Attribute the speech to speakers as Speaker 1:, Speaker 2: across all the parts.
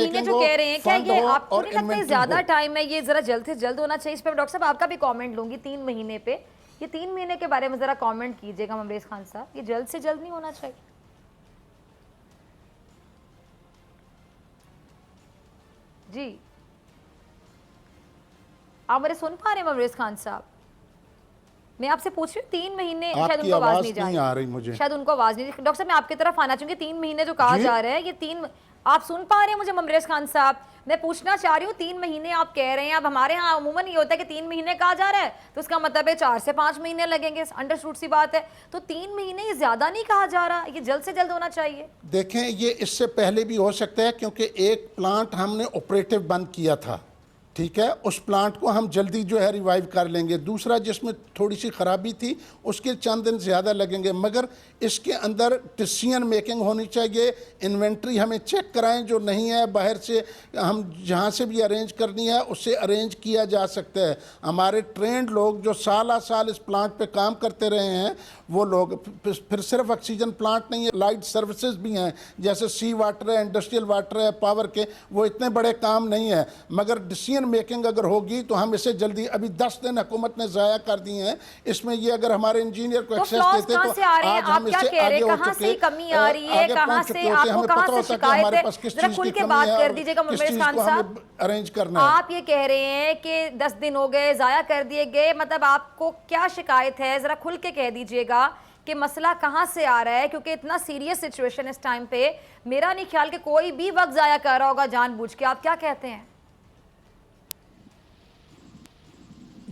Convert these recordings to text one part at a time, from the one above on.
Speaker 1: महीने जो कह रहे हैं, क्या ये आपको नहीं लगता है ज्यादा टाइम है? ये जरा जल्द से जल्द होना चाहिए। इस पर डॉक्टर साहब आपका भी कमेंट लूंगी 3 महीने पे। ये 3 महीने के बारे में जरा कमेंट कीजिएगा ममरेज खान साहब, ये जल्द से जल्द नहीं होना चाहिए? जी, आप मेरे सुन पा रहे हैं ममरेज खान साहब? मैं आपसे पूछ रही हूँ 3 महीने, शायद उनको आवाज नहीं आ रही मुझे, शायद उनको आवाज नहीं। डॉक्टर साहब मैं आपकी तरफ आना चाहूंगी। 3 महीने जो कहा जा रहा है, ये 3, आप सुन पा रहे हैं मुझे ममरेज खान साहब? मैं पूछना चाह रही हूँ 3 महीने आप कह रहे हैं। अब हमारे यहाँ अमूमन ये होता है कि 3 महीने कहा जा रहा है तो उसका मतलब है 4 से 5 महीने लगेंगे, अंडरस्टूड सी बात है। तो 3 महीने ये ज्यादा नहीं कहा जा रहा, ये जल्द से जल्द होना चाहिए?
Speaker 2: देखें, ये इससे पहले भी हो सकता है, क्योंकि एक प्लांट हमने ऑपरेटिव बंद किया था, ठीक है, उस प्लांट को हम जल्दी जो है रिवाइव कर लेंगे। दूसरा जिसमें थोड़ी सी ख़राबी थी उसके चंद दिन ज़्यादा लगेंगे, मगर इसके अंदर डिसीजन मेकिंग होनी चाहिए। इन्वेंट्री हमें चेक कराएं, जो नहीं है बाहर से हम जहाँ से भी अरेंज करनी है उससे अरेंज किया जा सकता है। हमारे ट्रेंड लोग जो साल इस प्लांट पे काम करते रहे हैं, वो लोग, फिर सिर्फ ऑक्सीजन प्लांट नहीं है, लाइट सर्विसेज भी हैं, जैसे सी वाटर है, इंडस्ट्रियल वाटर है, पावर के, वो इतने बड़े काम नहीं है। मगर डिसीजन मेकिंग अगर होगी तो हम इसे जल्दी, अभी 10 दिन हुकूमत ने ज़ाया कर दिए हैं, इसमें ये अगर हमारे इंजीनियर को एक्सेस देते तो आज हम इससे आगे हो चुके।
Speaker 1: कमी आ रही है कहां से, आपको कहां से शिकायत है? जरा खुल के बात कर दीजिएगा ममरेज खान साहब।
Speaker 2: अरेंज करना है।
Speaker 1: आप ये कह रहे हैं कि 10 दिन हो गए, ज़ाया कर दिए गए, मतलब आपको क्या शिकायत है? जरा खुल के कह दीजिएगा कि मसला कहां से आ रहा है, क्योंकि इतना सीरियस सिचुएशन इस टाइम पे मेरा नहीं ख्याल कि कोई भी वक्त ज़ाया कर रहा होगा जानबूझ के। आप क्या कहते हैं?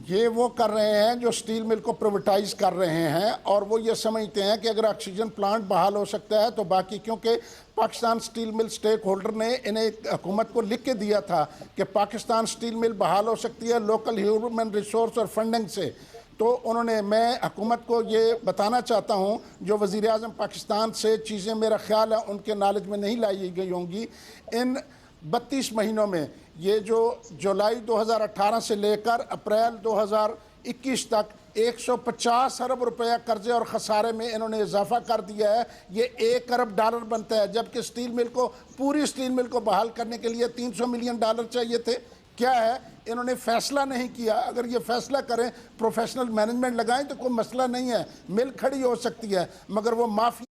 Speaker 2: ये वो कर रहे हैं जो स्टील मिल को प्राइवेटाइज कर रहे हैं, और वो ये समझते हैं कि अगर ऑक्सीजन प्लांट बहाल हो सकता है तो बाकी, क्योंकि Pakistan steel mill stakeholder ने इन्हें हुकूमत को लिख के दिया था कि पाकिस्तान स्टील मिल बहाल हो सकती है लोकल ह्यूमन रिसोर्स और फंडिंग से। तो उन्होंने, मैं हुकूमत को ये बताना चाहता हूँ, जो वज़ीर आज़म पाकिस्तान से चीज़ें मेरा ख्याल है उनके नॉलेज में नहीं लाई गई होंगी, इन 32 महीनों में, ये जो जुलाई 2018 से लेकर अप्रैल 2021 तक 150 अरब रुपया कर्जे और खसारे में इन्होंने इजाफा कर दिया है। ये 1 अरब डॉलर बनता है, जबकि स्टील मिल को, पूरी स्टील मिल को बहाल करने के लिए 300 मिलियन डॉलर चाहिए थे। क्या है, इन्होंने फैसला नहीं किया। अगर ये फैसला करें, प्रोफेशनल मैनेजमेंट लगाएं तो कोई मसला नहीं है, मिल खड़ी हो सकती है, मगर वो माफी।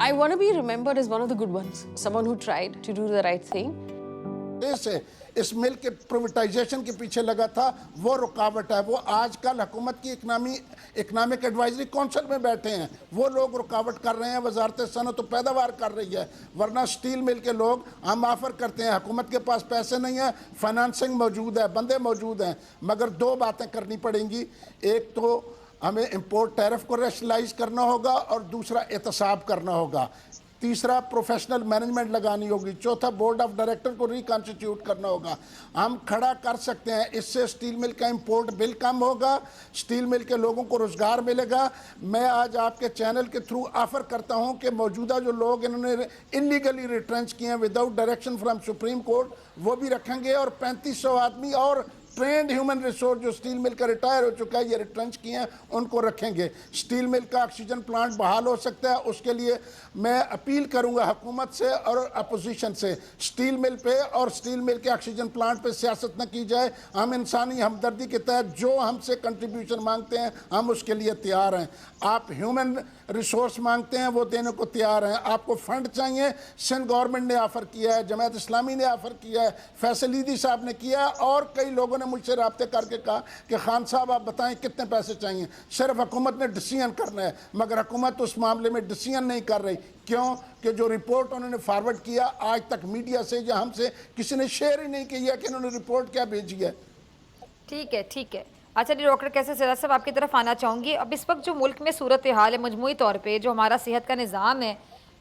Speaker 3: I want to be remembered as one of the good ones, someone who tried to do the right thing.
Speaker 2: इस मिल के प्राइवेटाइजेशन के पीछे लगा था, वो रुकावट है। वो आजकल हुकूमत की इकनॉमिक एडवाइजरी काउंसिल में बैठे हैं, वो लोग रुकावट कर रहे हैं। वजारत सनअत तो पैदावार कर रही है, वरना स्टील मिल के लोग हम ऑफर करते हैं, हुकूमत के पास पैसे नहीं है, फाइनेंसिंग मौजूद है, बंदे मौजूद हैं, मगर 2 बातें करनी पड़ेंगी। एक तो हमें इंपोर्ट टैरिफ को रैशनलाइज करना होगा, और दूसरा एहतसाब करना होगा, तीसरा प्रोफेशनल मैनेजमेंट लगानी होगी, चौथा बोर्ड ऑफ डायरेक्टर को रिकॉन्स्टिट्यूट करना होगा। हम खड़ा कर सकते हैं, इससे स्टील मिल का इंपोर्ट बिल कम होगा, स्टील मिल के लोगों को रोज़गार मिलेगा। मैं आज आपके चैनल के थ्रू ऑफ़र करता हूं कि मौजूदा जो लोग इन्होंने इलीगली रिट्रेंच किए हैं without direction from supreme court, वो भी रखेंगे, और 3500 आदमी और ट्रेंड ह्यूमन रिसोर्स जो स्टील मिल का रिटायर हो चुका है, ये रिट्रेंच किए हैं, उनको रखेंगे। स्टील मिल का ऑक्सीजन प्लांट बहाल हो सकता है, उसके लिए मैं अपील करूंगा हुकूमत से और अपोजिशन से, स्टील मिल पे और स्टील मिल के ऑक्सीजन प्लांट पे सियासत न की जाए। हम इंसानी हमदर्दी के तहत जो हमसे कंट्रीब्यूशन मांगते हैं, हम उसके लिए तैयार हैं। आप ह्यूमन रिसोर्स मांगते हैं, वो देने को तैयार हैं। आपको फंड चाहिए, सिंध गवर्नमेंट ने ऑफ़र किया है, जमात इस्लामी ने ऑफ़र किया है, फैसल ईदी साहब ने किया, और कई लोगों ने मुझसे रब्ते करके कहा कि खान साहब आप बताएं कितने पैसे चाहिए। सिर्फ हुकूमत ने डिसीजन करना है, मगर हुकूमत उस मामले में डिसीजन नहीं कर रही। क्यों? कि जो रिपोर्ट उन्होंने फॉरवर्ड किया, आज तक मीडिया से या हमसे किसी ने शेयर ही नहीं किया कि इन्होंने रिपोर्ट क्या भेजी है।
Speaker 1: ठीक है, ठीक है। अच्छा जी, डॉक्टर कैसे सिराज साहब आपकी तरफ आना चाहूँगी। अब इस वक्त जो मुल्क में सूरत हाल है, मजमूई तौर पे जो हमारा सेहत का निज़ाम है,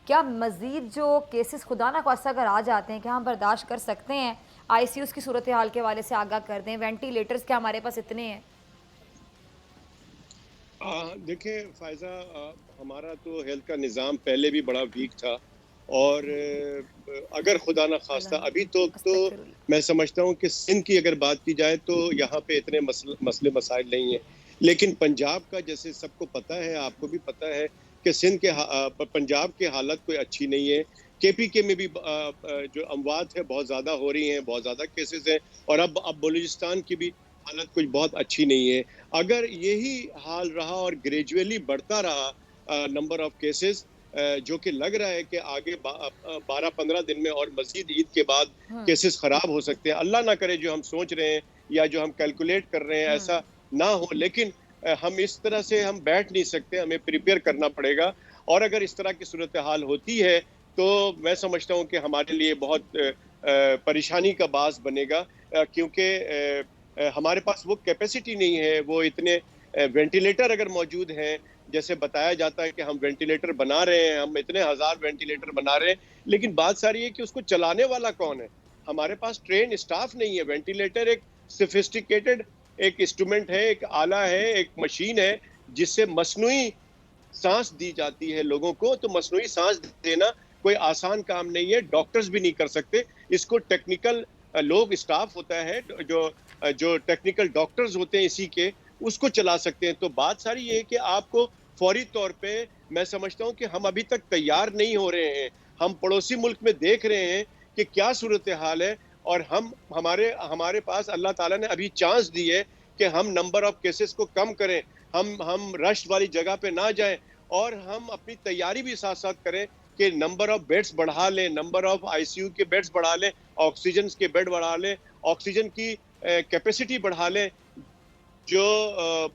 Speaker 1: क्या मज़ीद जो केसेस खुदा ना खास्ता अगर आ जाते हैं, क्या हम बर्दाश्त कर सकते हैं? ICUs की सूरत हाल के हवाले से आगाह कर दें, वेंटिलेटर्स क्या हमारे पास इतने हैं?
Speaker 4: देखिए फ़ायज़ा, हमारा तो हेल्थ का निज़ाम पहले भी बड़ा वीक था, और अगर खुदा न खास्ता अभी तो मैं समझता हूँ कि सिंध की अगर बात की जाए तो यहाँ पे इतने मसले मसाइल नहीं हैं। लेकिन पंजाब का, जैसे सबको पता है, आपको भी पता है कि सिंध के पंजाब की हालत कोई अच्छी नहीं है। KPK में भी जो अमवात है बहुत ज़्यादा हो रही हैं, बहुत ज़्यादा केसेस हैं, और अब बलूचिस्तान की भी हालत कुछ बहुत अच्छी नहीं है। अगर यही हाल रहा और ग्रेजुअली बढ़ता रहा नंबर ऑफ केसेस, जो कि लग रहा है कि आगे 12-15 दिन में और मजीद ईद के बाद केसेस खराब हो सकते हैं। अल्लाह ना करे जो हम सोच रहे हैं या जो हम कैलकुलेट कर रहे हैं ऐसा ना हो, लेकिन हम इस तरह से हम बैठ नहीं सकते, हमें प्रिपेयर करना पड़ेगा। और अगर इस तरह की सूरत हाल होती है तो मैं समझता हूँ कि हमारे लिए बहुत परेशानी का बास बनेगा, क्योंकि हमारे पास वो कैपेसिटी नहीं है, वो इतने वेंटिलेटर अगर मौजूद हैं, जैसे बताया जाता है कि हम वेंटिलेटर बना रहे हैं, हम इतने हजार वेंटिलेटर बना रहे हैं, लेकिन बात सारी है कि उसको चलाने वाला कौन है? हमारे पास ट्रेन स्टाफ नहीं है। वेंटिलेटर एक सोफिस्टिकेटेड एक इंस्ट्रूमेंट है, एक आला है, एक मशीन है जिससे मसनूई सांस दी जाती है लोगों को। तो मसनूई सांस देना कोई आसान काम नहीं है, डॉक्टर्स भी नहीं कर सकते इसको। टेक्निकल लोग, स्टाफ होता है जो टेक्निकल डॉक्टर्स होते हैं इसी के, उसको चला सकते हैं। तो बात सारी ये है कि आपको फौरी तौर पे, मैं समझता हूँ कि हम अभी तक तैयार नहीं हो रहे हैं। हम पड़ोसी मुल्क में देख रहे हैं कि क्या सूरत हाल है, और हमारे पास अल्लाह ताला ने अभी चांस दी है कि हम नंबर ऑफ केसेस को कम करें, हम रश वाली जगह पे ना जाएं, और हम अपनी तैयारी भी साथ साथ करें कि नंबर ऑफ बेड्स बढ़ा लें, नंबर ऑफ ICU के बेड्स बढ़ा लें, ऑक्सीजन के बेड बढ़ा लें, ऑक्सीजन की कैपेसिटी बढ़ा लें। जो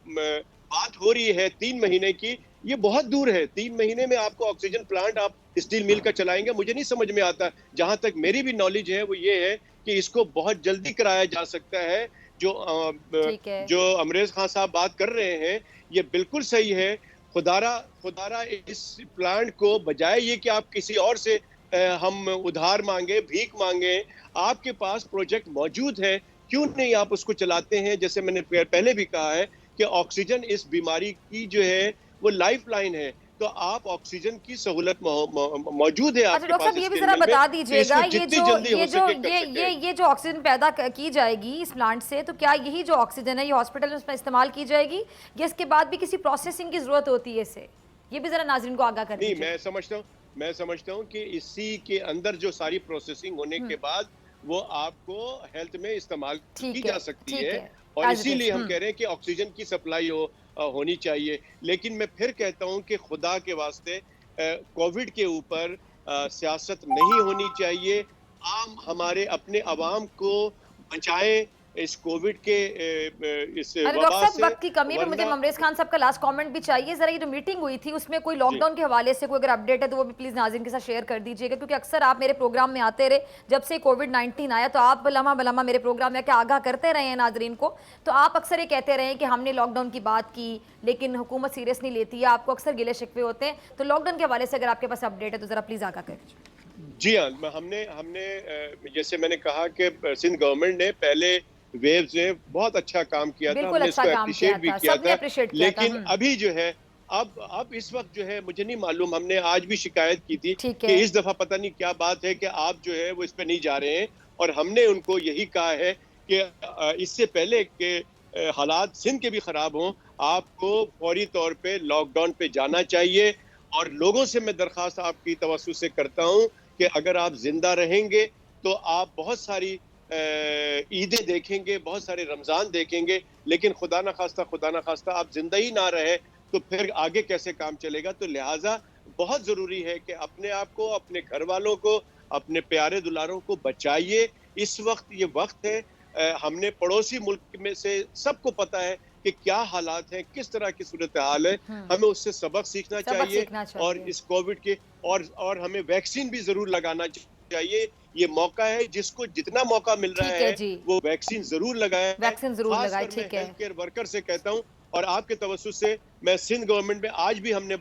Speaker 4: बात हो रही है 3 महीने की, ये बहुत दूर है। 3 महीने में आपको ऑक्सीजन प्लांट आप स्टील मिल का चलाएंगे, मुझे नहीं समझ में आता। जहां तक मेरी भी नॉलेज है वो ये है कि इसको बहुत जल्दी कराया जा सकता है। जो अमरेज खान साहब बात कर रहे हैं ये बिल्कुल सही है। खुदारा इस प्लांट को, बजाय ये कि आप किसी और से हम उधार मांगे, भीख मांगे, आपके पास प्रोजेक्ट मौजूद है, क्यों नहीं आप उसको चलाते हैं? जैसे मैंने पहले भी कहा है कि ऑक्सीजन इस बीमारी की जो है वो लाइफलाइन है, तो आप ऑक्सीजन की सहूलत मौजूद है आपके
Speaker 1: डॉक्टर
Speaker 4: पास।
Speaker 1: साहब ये भी जरा बता दीजिएगा, ये जो ऑक्सीजन पैदा की जाएगी इस प्लांट से, तो क्या यही जो ऑक्सीजन है ये हॉस्पिटल में उसमें इस्तेमाल की जाएगी, या इसके बाद भी किसी प्रोसेसिंग की जरूरत होती है इसे? ये भी जरा नाज़रीन को आगाह कर दीजिए।
Speaker 4: मैं समझता हूँ कि इसी के अंदर जो सारी प्रोसेसिंग होने के बाद वो आपको हेल्थ में इस्तेमाल की जा सकती है, और इसीलिए हम कह रहे हैं कि ऑक्सीजन की सप्लाई होनी चाहिए। लेकिन मैं फिर कहता हूं कि खुदा के वास्ते कोविड के ऊपर सियासत नहीं होनी चाहिए। हमारे अपने अवाम को बचाएं इस कोविड के इस
Speaker 1: डॉक्टर साहब वक्त की कमी में मुझे अमरेज खान साहब का लास्ट कमेंट भी चाहिए। जरा ये जो मीटिंग हुई थी उसमें कोई लॉकडाउन के हवाले से कोई अगर अपडेट है तो वो भी प्लीज नाज़रीन के साथ शेयर कर दीजिएगा, क्योंकि अक्सर आप मेरे प्रोग्राम में आते रहे जब से कोविड-19 आया, तो आप लम्हा मेरे प्रोग्राम में आके आगाह करते रहे हैं नाज़रीन को। तो आप अक्सर ये कहते रहे कि हमने लॉकडाउन की बात की लेकिन हुकूमत सीरियस नहीं लेती है, आपको अक्सर गिले शिकवे होते हैं। तो लॉकडाउन के हवाले से अगर आपके पास अपडेट है तो जरा प्लीज आगाह करें।
Speaker 4: जी हाँ, हमने जैसे मैंने कहा कि सिंध गवर्नमेंट ने पहले वेव्स ने बहुत अच्छा काम किया था, हमने इसको अप्रिशिएट भी किया था। लेकिन अभी जो है अब इस वक्त जो है मुझे नहीं मालूम, हमने आज भी शिकायत की थी कि इस दफा पता नहीं क्या बात है कि आप जो है वो इस पे नहीं जा रहे हैं, और हमने उनको यही कहा है कि इससे पहले कि हालात सिंध के भी खराब हों, आपको फौरी तौर पे लॉकडाउन पे जाना चाहिए। और लोगों से मैं दरख्वास्त आपकी तवज्जो से करता हूँ कि अगर आप जिंदा रहेंगे तो आप बहुत सारी ईदें देखेंगे, बहुत सारे रमजान देखेंगे, लेकिन खुदा ना खास्ता आप जिंदा ही ना रहे तो फिर आगे कैसे काम चलेगा? तो लिहाजा बहुत जरूरी है कि अपने आप को, अपने घर वालों को, अपने प्यारे दुलारों को बचाइए। इस वक्त ये वक्त है, हमने पड़ोसी मुल्क में से सबको पता है कि क्या हालात हैं, किस तरह की सूरत हाल है, हमें उससे सबक सीखना चाहिए। और इस कोविड के और हमें वैक्सीन भी जरूर लगाना चाहिए। ये मौका है, जिसको जितना मौका मिल रहा है वो वैक्सीन जरूर लगाए।
Speaker 1: वैक्सीन जरूर लगाए, ठीक है।
Speaker 4: हेल्थ केयर वर्कर से कहता हूँ, और आपके तवज्जो से मैं सिंध गवर्नमेंट में आज भी हमने